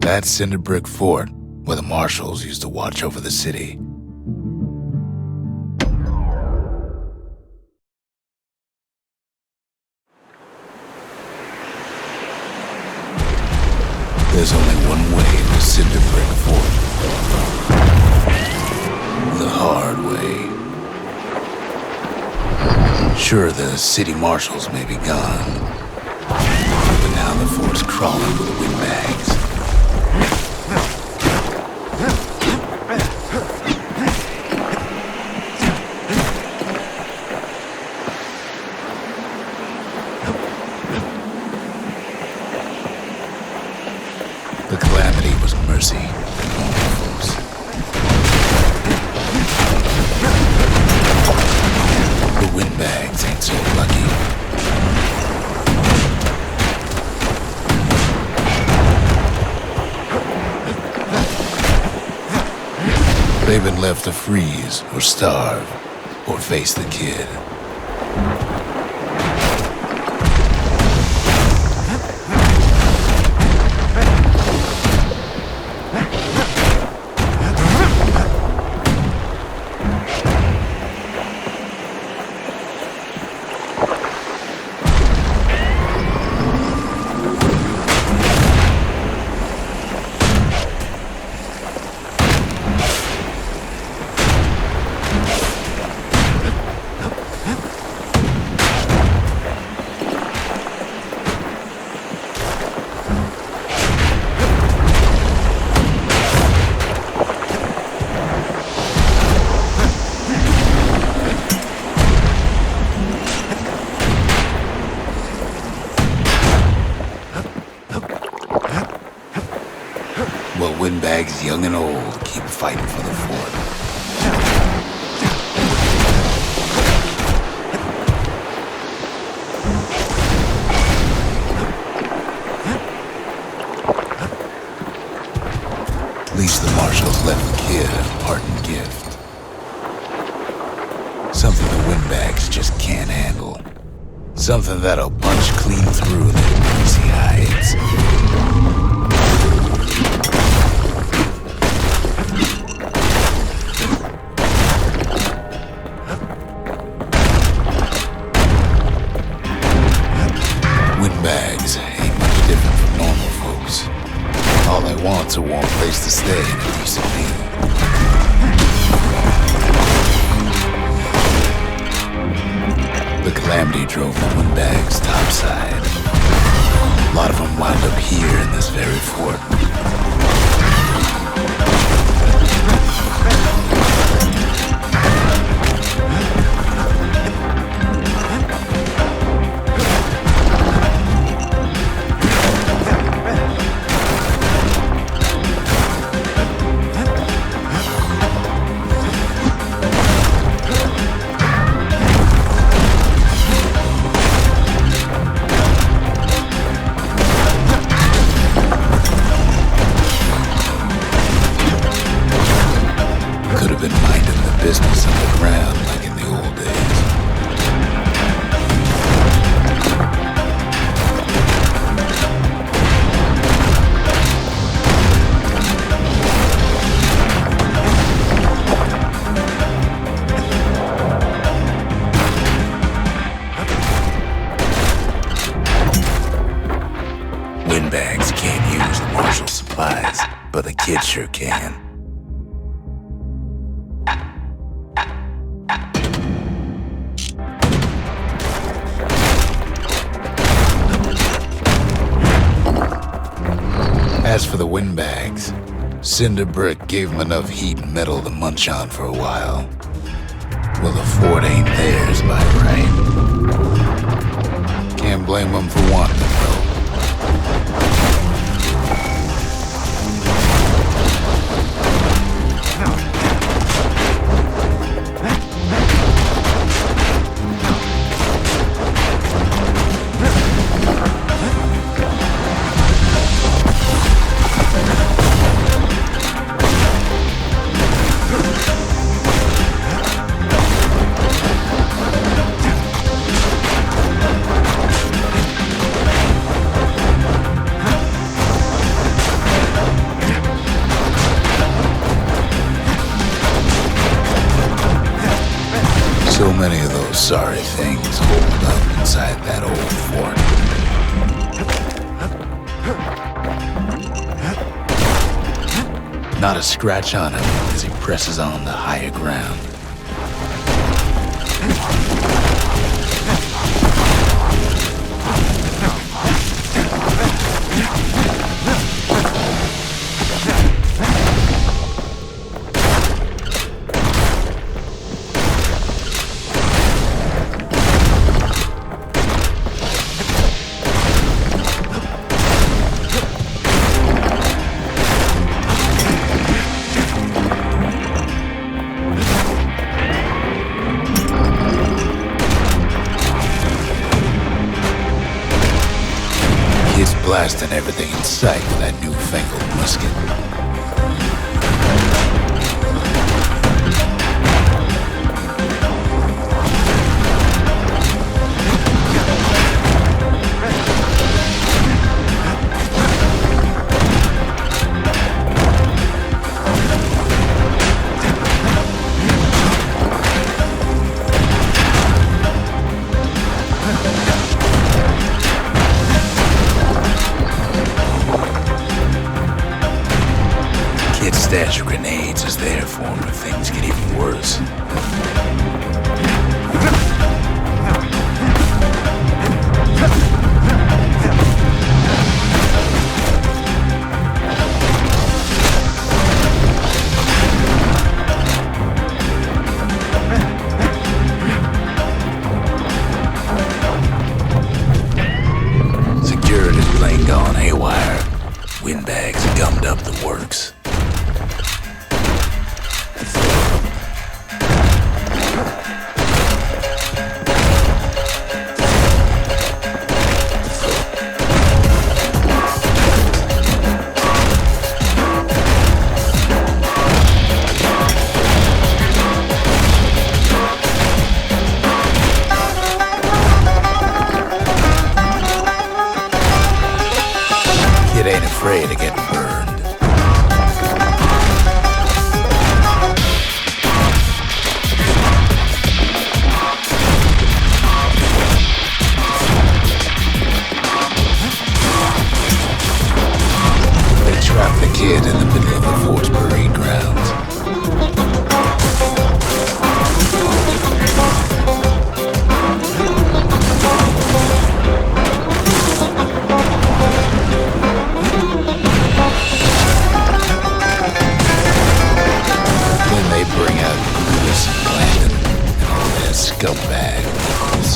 That's Cinder Brick Fort, where the marshals used to watch over the city. There's only one way to Cinder Brick Fort. The hard way. Sure, the city marshals may be gone, but now the fort's crawling with windbags. The Calamity was mercy to normal folks. The windbags ain't so lucky. They've been left to freeze or starve or face the kid. Windbags, young and old, keep fighting for the fort. At least the marshals left the kid a parting gift. Something the windbags just can't handle. Something that'll punch clean through their greasy hides. Windbags ain't much different from normal folks. All they want's a warm place to stay and a decent meal. The Calamity drove the windbags topside. A lot of them wound up here in this very fort. Business underground like in the old days. Windbags can't use the marshal supplies, but the kid sure can. As for the windbags, Cinder Brick gave them enough heat and metal to munch on for a while. Well, the fort ain't theirs by right. Can't blame them for wanting it, though. So many of those sorry things holed up inside that old fort. Not a scratch on him as he presses on to higher ground. Blasting everything in sight with that newfangled musket. Stash of grenades is there for him if things get even worse. Security's plane gone haywire. Windbags gummed up the works. Afraid of getting burned. They trapped the kid in the middle of the fort's parade grounds. Bring out Lewis and Landon and all their scumbag uncles.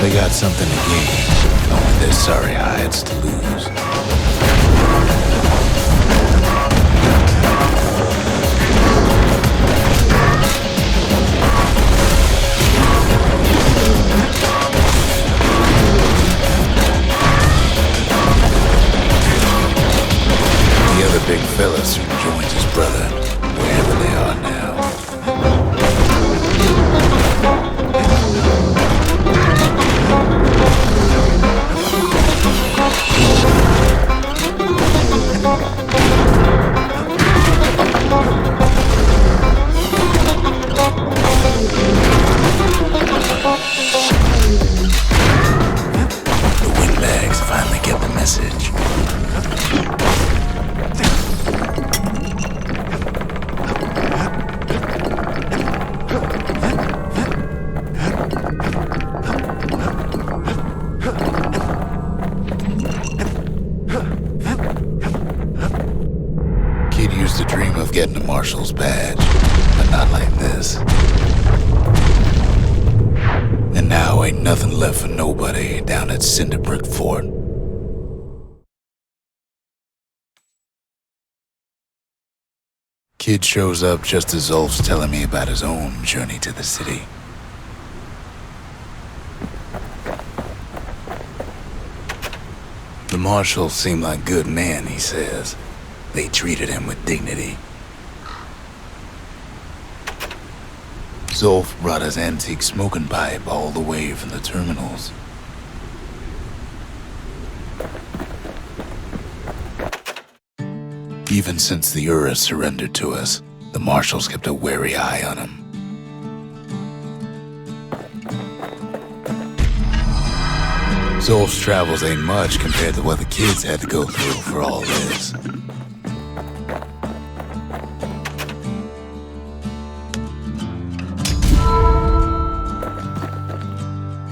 They got something to gain, only their sorry hides to lose. Big fella soon joins his brother, wherever they are now. The windbags finally get the message. Used to dream of getting a marshal's badge, but not like this. And now ain't nothing left for nobody down at Cinderbrick Fort. Kid shows up just as Zulf's telling me about his own journey to the city. The marshal seemed like a good man, he says. They treated him with dignity. Zulf brought his antique smoking pipe all the way from the terminals. Even since the Ura surrendered to us, the Marshals kept a wary eye on him. Zolf's travels ain't much compared to what the kids had to go through for all this.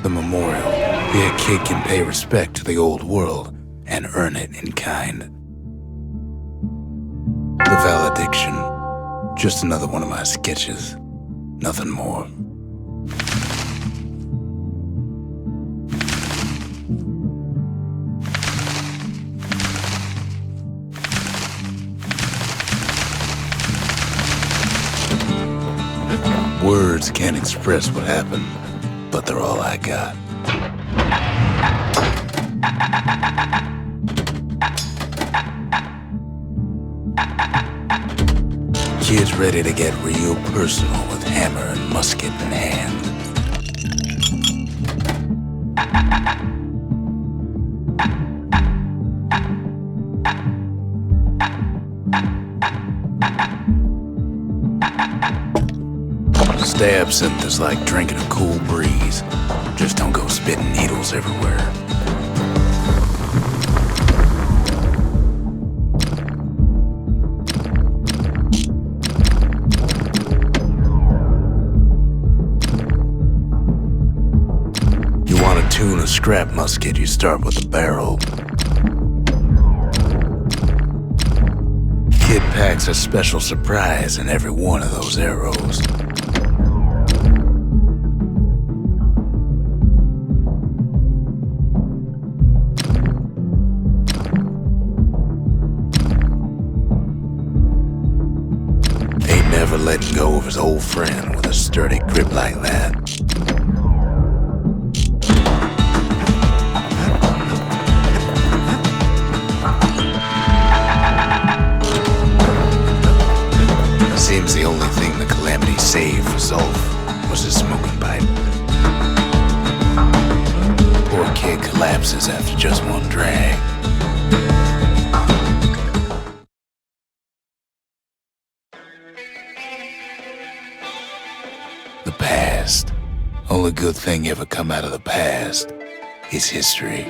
The memorial. Here a kid can pay respect to the old world and earn it in kind. The valediction. Just another one of my sketches. Nothing more. Words can't express what happened, but they're all I got. Kids ready to get real personal with hammer and musket in hand. Absinthe is like drinking a cool breeze. Just don't go spitting needles everywhere. You want to tune a scrap musket, you start with the barrel. Kid packs a special surprise in every one of those arrows. Letting go of his old friend with a sturdy grip like that. Seems the only thing the Calamity saved for Zolf was his smoking pipe. Poor kid collapses after just one drag. Only good thing ever come out of the past is history.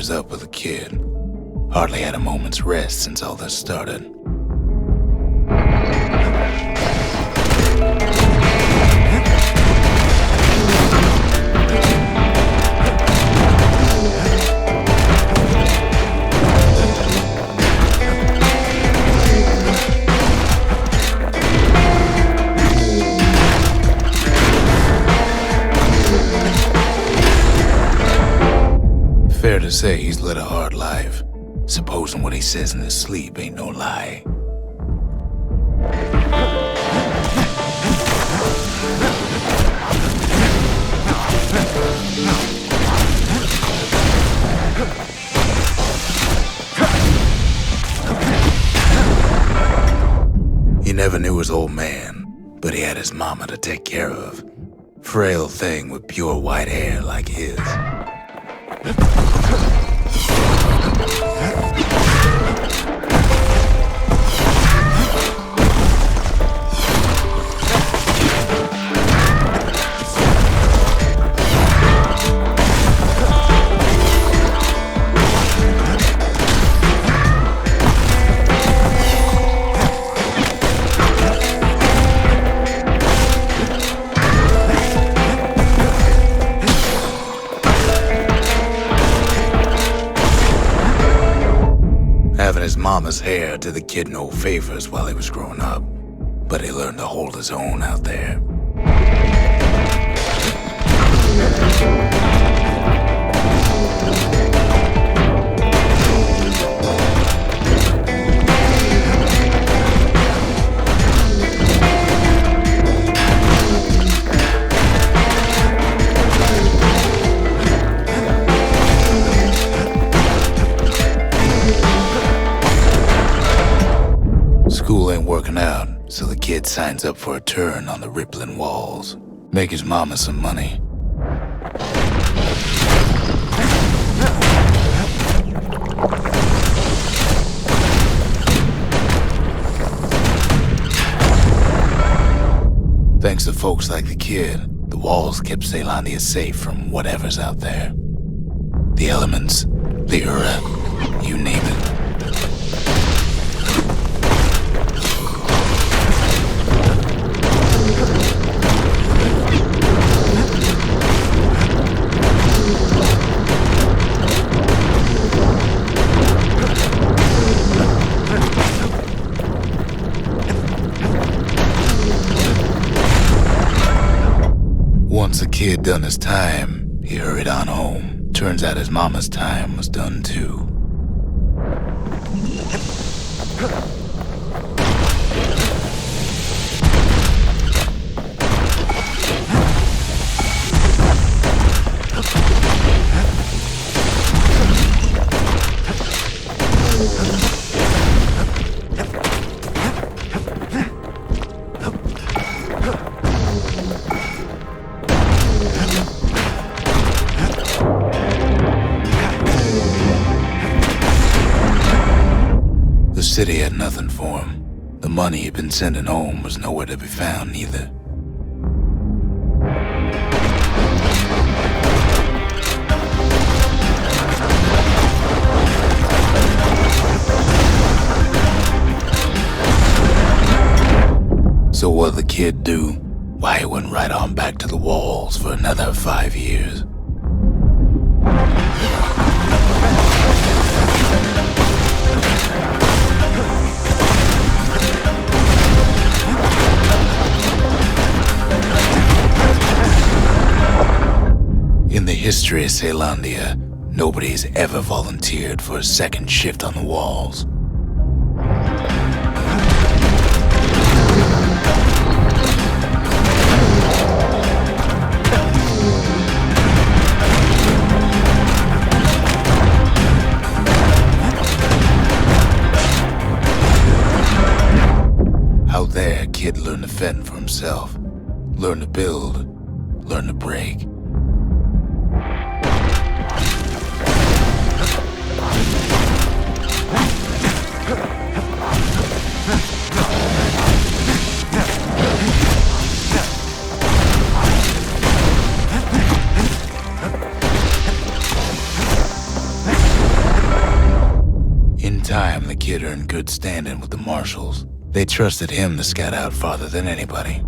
Up with a kid. Hardly had a moment's rest since all this started. Fair to say he's led a hard life, supposing what he says in his sleep ain't no lie. He never knew his old man, but he had his mama to take care of. Frail thing with pure white hair like his. His mama's hair did the kid no favors while he was growing up, but he learned to hold his own out there. ain't working out, so the kid signs up for a turn on the rippling walls. Make his mama some money. Thanks to folks like the kid, the walls kept Calamity safe from whatever's out there. The elements, the Ura, you name it. Once the kid done his time, he hurried on home. Turns out his mama's time was done too. The city had nothing for him. The money he'd been sending home was nowhere to be found either. So what'd the kid do? Why, he went right on back to the walls for another 5 years. In the history of Calandia, nobody's ever volunteered for a second shift on the walls. Out there, kid learned to fend for himself, learn to build, learn to break. In time, the kid earned good standing with the marshals. They trusted him to scout out farther than anybody.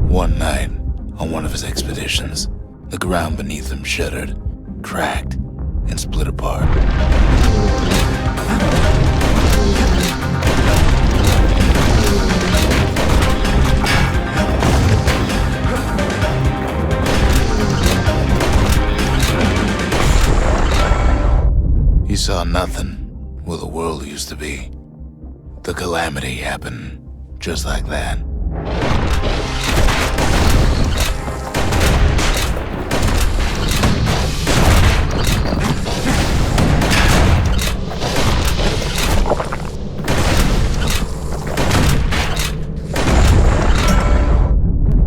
One night, on one of his expeditions, the ground beneath him shuddered, cracked, and split apart. He saw nothing where the world used to be. The Calamity happened just like that.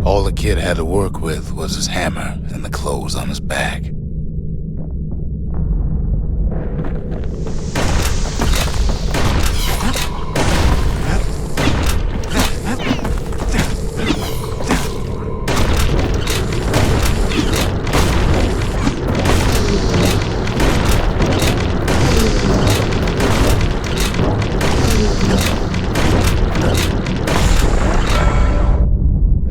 All the kid had to work with was his hammer and the clothes on his back.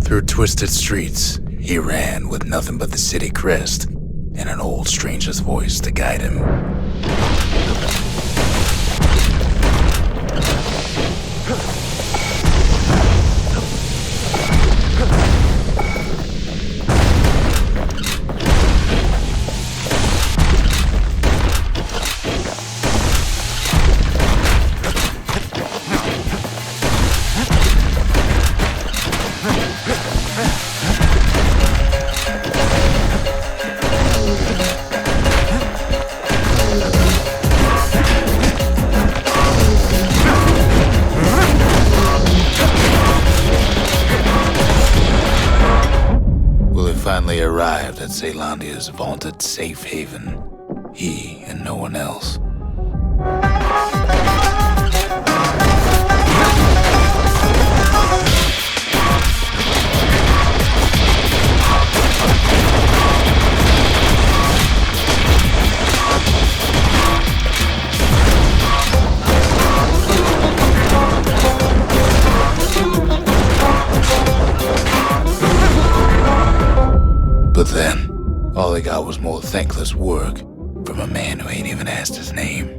Through twisted streets, he ran with nothing but the city crest and an old stranger's voice to guide him. arrived at Caelandia's vaunted safe haven. He and no one else. But then, all I got was more thankless work from a man who ain't even asked his name.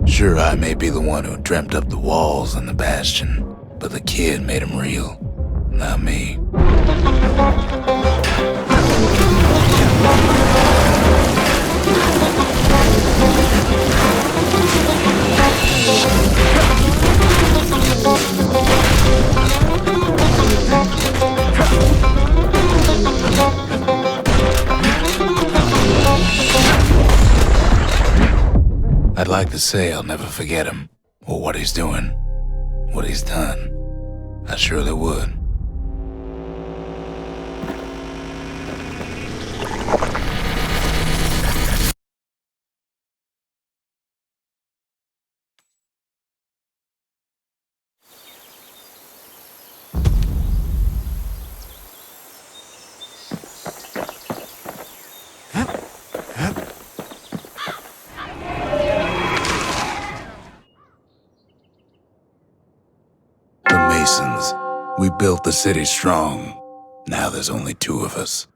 Sure, I may be the one who dreamt up the walls and the Bastion, but the kid made them real, not me. I'd like to say I'll never forget him, or what he's doing, what he's done. I surely would. We built the city strong. Now there's only two of us.